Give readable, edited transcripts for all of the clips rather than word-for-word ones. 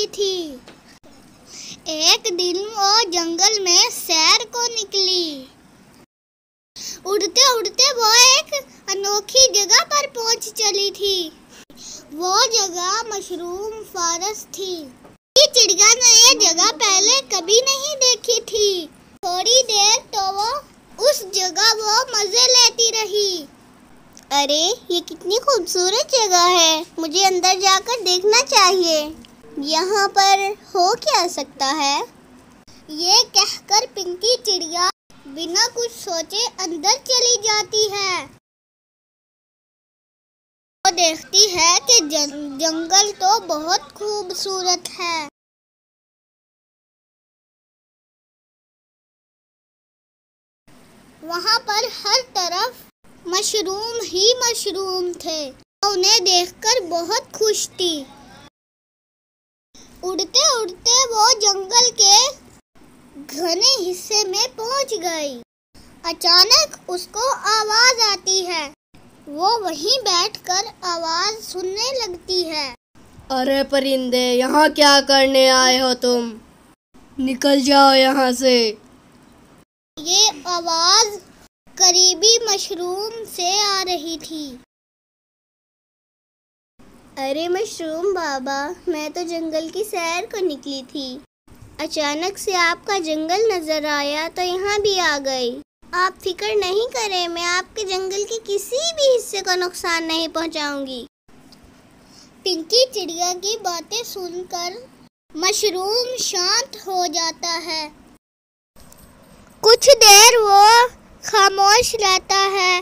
रही थी। एक दिन वो जंगल में सैर को निकली। उड़ते उड़ते वो एक अनोखी जगह पर पहुंच चली थी। वो जगह मशरूम फॉरेस्ट थी। ये चिड़िया ने ये जगह पहले कभी नहीं देखी थी। थोड़ी देर तो वो उस जगह वो मजे लेती रही। अरे ये कितनी खूबसूरत जगह है, मुझे अंदर जाकर देखना चाहिए। यहाँ पर हो क्या सकता है? ये कहकर पिंकी चिड़िया बिना कुछ सोचे अंदर चली जाती है। वो देखती है कि जंगल तो बहुत खूबसूरत है। वहाँ पर हर तरफ मशरूम ही मशरूम थे। उन्हें देखकर बहुत खुश थी। उड़ते उड़ते वो जंगल के घने हिस्से में पहुंच गई। अचानक उसको आवाज आती है। वो वहीं बैठकर आवाज सुनने लगती है। अरे परिंदे, यहाँ क्या करने आए हो तुम? निकल जाओ यहाँ से। ये आवाज करीबी मशरूम से आ रही थी। अरे मशरूम बाबा, मैं तो जंगल की सैर को निकली थी। अचानक से आपका जंगल नजर आया तो यहाँ भी आ गई। आप फिक्र नहीं करें, मैं आपके जंगल के किसी भी हिस्से को नुकसान नहीं पहुँचाऊंगी। पिंकी चिड़िया की बातें सुनकर मशरूम शांत हो जाता है। कुछ देर वो खामोश रहता है।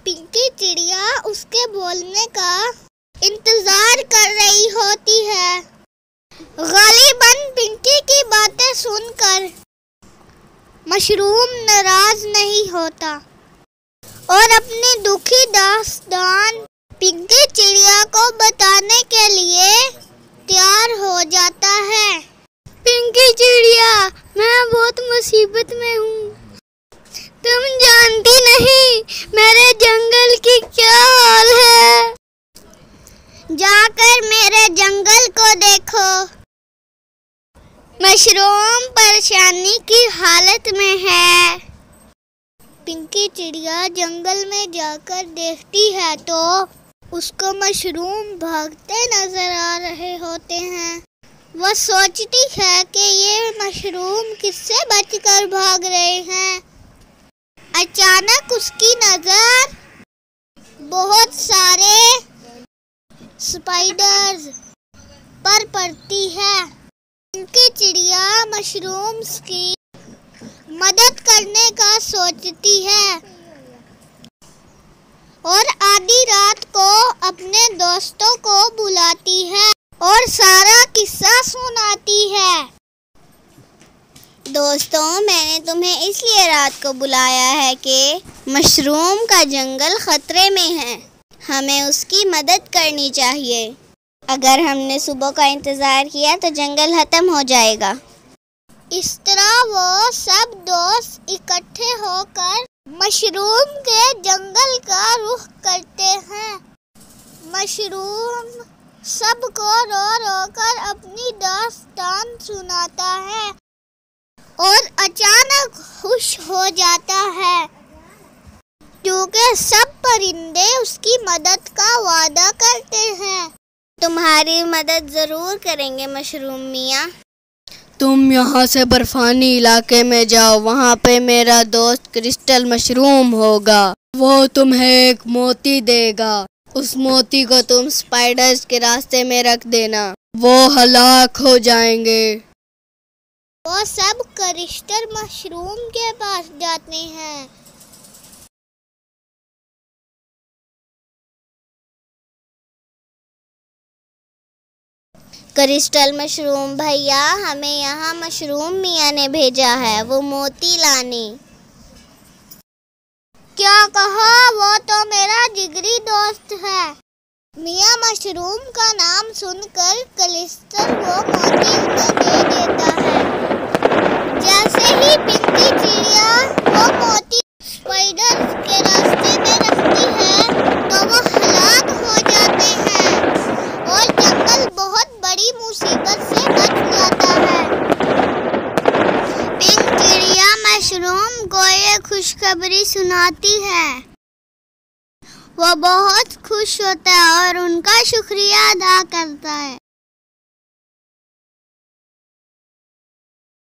पिंकी चिड़िया उसके बोलने का इंतजार कर रही होती है। गालिबन पिंकी की बातें सुनकर मशरूम नाराज नहीं होता और अपनी दुखी दास्तान पिंकी चिड़िया को बताने के लिए तैयार हो जाता है। पिंकी चिड़िया, मैं बहुत मुसीबत में हूँ। तुम जानती नहीं मेरे जंगल की क्या हाल है। जाकर मेरे जंगल को देखो। मशरूम परेशानी की हालत में है। पिंकी चिड़िया जंगल में जाकर देखती है तो उसको मशरूम भागते नजर आ रहे होते हैं। वह सोचती है कि ये मशरूम किससे बचकर भाग रहे हैं। अचानक उसकी नजर बहुत सारे स्पाइडर्स पर पड़ती है। पिंकी चिड़िया मशरूम्स की मदद करने का सोचती है और आधी रात को अपने दोस्तों को बुलाती है और सारा किस्सा सुनाती है। दोस्तों, मैंने तुम्हें इसलिए रात को बुलाया है कि मशरूम का जंगल खतरे में है। हमें उसकी मदद करनी चाहिए। अगर हमने सुबह का इंतजार किया तो जंगल खत्म हो जाएगा। इस तरह वो सब दोस्त इकट्ठे होकर मशरूम के जंगल का रुख करते हैं। मशरूम सबको रो रो कर अपनी दास्तान सुनाता है और अचानक खुश हो जाता है क्योंकि सब परिंदे उसकी मदद का वादा करते हैं। तुम्हारी मदद जरूर करेंगे मशरूम मियाँ। तुम यहाँ से बर्फानी इलाके में जाओ, वहाँ पे मेरा दोस्त क्रिस्टल मशरूम होगा। वो तुम्हें एक मोती देगा। उस मोती को तुम स्पाइडर्स के रास्ते में रख देना, वो हलाक हो जाएंगे। वो सब क्रिस्टल मशरूम के पास जाते हैं। क्रिस्टल मशरूम भैया, हमें यहाँ मशरूम मियाँ ने भेजा है वो मोती लाने। क्या कहा? वो तो मेरा जिगरी दोस्त है। मियाँ मशरूम का नाम सुनकर क्रिस्टल वो मोती उन्हें दे देता है। जैसे ही पिंकी चिड़िया वो मोती स्पाइडर्स के रास्ते में रखती है तो वो हलाक हो जाते हैं और जंगल बहुत बड़ी मुसीबत खुशखबरी सुनाती है। वो बहुत खुश होता है और उनका शुक्रिया अदा करता है।